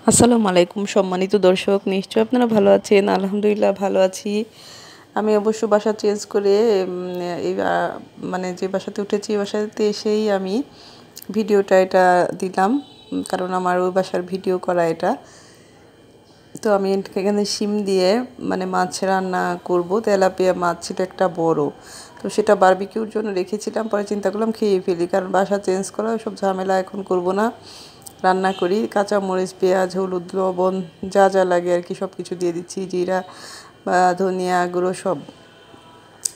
আসসালামু আলাইকুম সম্মানিত দর্শক, নিশ্চয়ই আপনারা ভালো আছেন। আলহামদুলিল্লাহ ভালো আছি। আমি অবশ্য বাসা চেঞ্জ করে এই মানে যে বাসাতে উঠেছি এই বাসাতে এসেই আমি ভিডিওটা এটা দিলাম, কারণ আমার ওই বাসার ভিডিও করা এটা। তো আমি এখানে শিম দিয়ে মানে মাছ রান্না করব। তেলাপিয়া মাছ ছিল একটা বড়, তো সেটা বারবিকিউর জন্য রেখেছিলাম। পরে চিন্তা করলাম খেয়ে ফেলি, কারণ বাসা চেঞ্জ করা সব ঝামেলা এখন করব না, রান্না করি। কাঁচামরিচ, পেঁয়াজ, হলুদ, লবণ যা যা লাগে আর কি সব কিছু দিয়ে দিচ্ছি, জিরা বা ধনিয়া গুঁড়ো সব।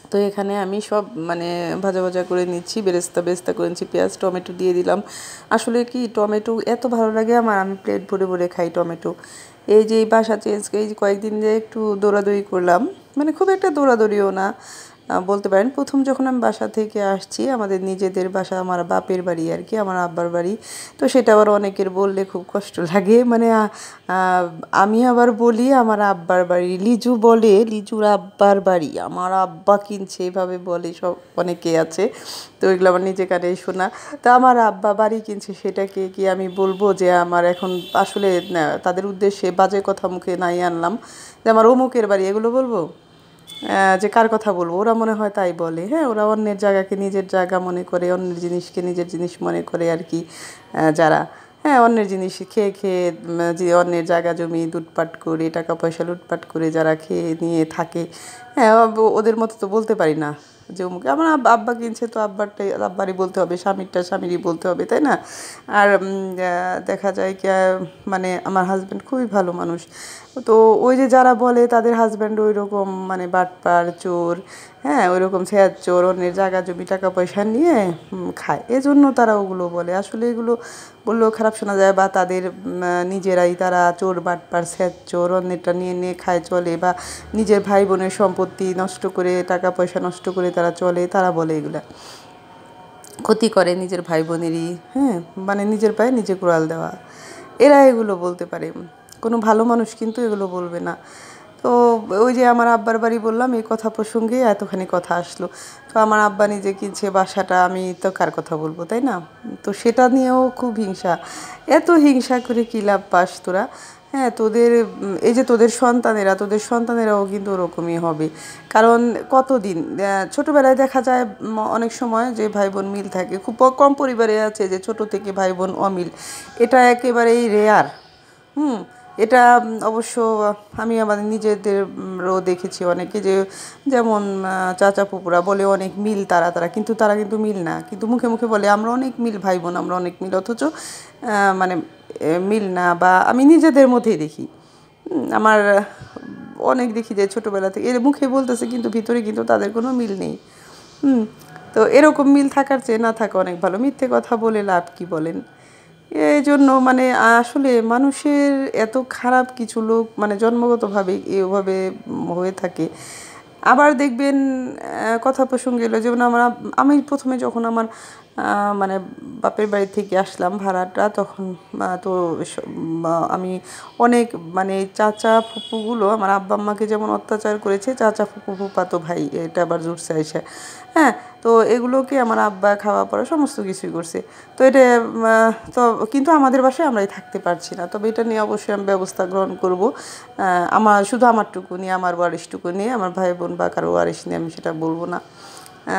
তো এখানে আমি সব মানে ভাজা ভাজা করে নিচ্ছি, বেরেস্তা বেরেস্তা করে নিচ্ছি। পেঁয়াজ টমেটো দিয়ে দিলাম। আসলে কি টমেটো এত ভালো লাগে আমার, আমি প্লেট ভরে ভরে খাই টমেটো। এই যে এই বাসা চেঞ্জ এই যে কয়েকদিন যে একটু দৌড়াদৌড়ি করলাম, মানে খুব একটা দৌড়াদৌড়িও না বলতে পারেন। প্রথম যখন আমি বাসা থেকে আসছি, আমাদের নিজেদের বাসা, আমার বাপের বাড়ি আর কি, আমার আব্বার বাড়ি। তো সেটা আবার অনেকের বললে খুব কষ্ট লাগে, মানে আমি আবার বলি আমার আব্বার বাড়ি, লিজু বলে লিজুর আব্বার বাড়ি, আমার আব্বা কিনছে এভাবে বলে সব, অনেকে আছে। তো এগুলো আমার নিজে কানেই শোনা। তো আমার আব্বা বাড়ি কিনছে, সেটাকে কি আমি বলবো যে আমার এখন আসলে তাদের উদ্দেশ্যে বাজে কথা মুখে নাই আনলাম যে আমার অমুকের বাড়ি, এগুলো বলবো? যে কার কথা বলবো, ওরা মনে হয় তাই বলে। হ্যাঁ, ওরা অন্যের জায়গাকে নিজের জায়গা মনে করে, অন্যের জিনিসকে নিজের জিনিস মনে করে আর কি। যারা হ্যাঁ অন্যের জিনিস খেয়ে খেয়ে যে অন্যের জায়গা জমি লুটপাট করে, টাকা পয়সা লুটপাট করে যারা খেয়ে নিয়ে থাকে, হ্যাঁ ওদের মতো তো বলতে পারি না যে অমুক। আমার আব্বা কিনছে, তো আব্বারটাই আব্বারই বলতে হবে, স্বামীরটা স্বামীরই বলতে হবে, তাই না? আর দেখা যায় কি মানে আমার হাজব্যান্ড খুবই ভালো মানুষ। তো ওই যে যারা বলে তাদের হাজব্যান্ড ওই রকম মানে বাটপার চোর, হ্যাঁ ওই রকম ছেঁড় চোর, অন্যের জায়গা জমি টাকা পয়সা নিয়ে খায়, এজন্য তারা ওগুলো বলে। আসলে এগুলো বললেও খারাপ শোনা যায়, বা তাদের নিজেরাই তারা চোর বাটপার ছেঁড় চোর, অন্যেরটা নিয়ে নিয়ে খায় চলে, বা নিজের ভাই বোনের সম্পত্তি নষ্ট করে, টাকা পয়সা নষ্ট করে তারা চলে, তারা বলে এগুলা ক্ষতি করে নিজের ভাই বোনেরই। হ্যাঁ, মানে নিজের পায়ে নিজে কুড়াল দেওয়া, এরা এগুলো বলতে পারে। কোনো ভালো মানুষ কিন্তু এগুলো বলবে না। তো ওই যে আমার আব্বার বাড়ি বললাম, এই কথা প্রসঙ্গে এতখানি কথা আসলো। তো আমার আব্বা নিজে কিনছে বাসাটা, আমি তো কার কথা বলবো, তাই না? তো সেটা নিয়েও খুব হিংসা। এত হিংসা করে কী লাভ পাস তোরা? হ্যাঁ, তোদের এই যে তোদের সন্তানেরাও কিন্তু ওরকমই হবে। কারণ কতদিন ছোটোবেলায় দেখা যায় অনেক সময় যে ভাই বোন মিল থাকে, খুব কম পরিবারে আছে যে ছোট থেকে ভাই বোন অমিল। এটা একেবারেই রেয়ার। হুম, এটা অবশ্য আমি আমাদের নিজেদেরও দেখেছি অনেকে, যে যেমন চাচা পুপুরা বলে অনেক মিল তারা তারা কিন্তু তারা কিন্তু মিল না, কিন্তু মুখে মুখে বলে আমরা অনেক মিল ভাই বোন, আমরা অনেক মিল, অথচ মানে মিল না। বা আমি নিজেদের মধ্যেই দেখি, আমার অনেক দেখি যে ছোটোবেলা থেকে এর মুখে বলতেছে কিন্তু ভিতরে কিন্তু তাদের কোনো মিল নেই। হুম, তো এরকম মিল থাকার চেয়ে না থাকা অনেক ভালো। মিথ্যে কথা বলে লাভ কি বলেন? এই জন্য মানে আসলে মানুষের এত খারাপ কিছু লোক মানে জন্মগতভাবে এভাবে হয়ে থাকে। আবার দেখবেন কথা প্রসঙ্গে এলো, যেমন আমি প্রথমে যখন আমার মানে বাপের বাড়ি থেকে আসলাম ভাড়াটা, তখন তো আমি অনেক মানে চাচা ফুপুগুলো আমার আব্বা আম্মাকে যেমন অত্যাচার করেছে, চাচা ফুপু ফুপাতো ভাই এটা আবার জুটছে এসে। হ্যাঁ, তো এগুলোকে আমার আব্বা খাওয়া পড়া সমস্ত কিছুই করছে। তো এটা তো কিন্তু আমাদের বাসায় আমরাই থাকতে পারছি না, তবে এটা নিয়ে অবশ্যই আমি ব্যবস্থা গ্রহণ করব। আমার শুধু আমারটুকু নিয়ে, আমার ওয়ারিশটুকু নিয়ে, আমার ভাই বোন বা কারো ওয়ারিশ নিয়ে আমি সেটা বলবো না।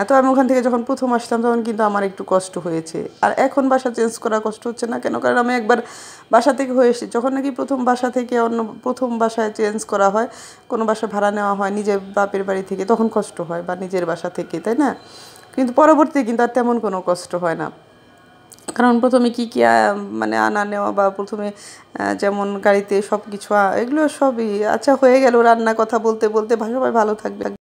তো আমি ওখান থেকে যখন প্রথম আসলাম তখন কিন্তু আমার একটু কষ্ট হয়েছে। আর এখন বাসা চেঞ্জ করা কষ্ট হচ্ছে না কেন? কারণ আমি একবার বাসা থেকে হয়ে এসেছি, যখন নাকি প্রথম বাসা থেকে অন্য প্রথম বাসায় চেঞ্জ করা হয়, কোনো বাসা ভাড়া নেওয়া হয় নিজের বাপের বাড়ি থেকে, তখন কষ্ট হয়, বা নিজের বাসা থেকে, তাই না? কিন্তু পরবর্তীতে কিন্তু আর তেমন কোনো কষ্ট হয় না। কারণ প্রথমে কী কী মানে আনা নেওয়া, বা প্রথমে যেমন গাড়িতে সব কিছু এগুলো সবই আচ্ছা হয়ে গেল। রান্না কথা বলতে বলতে সবাই ভালো থাকবে।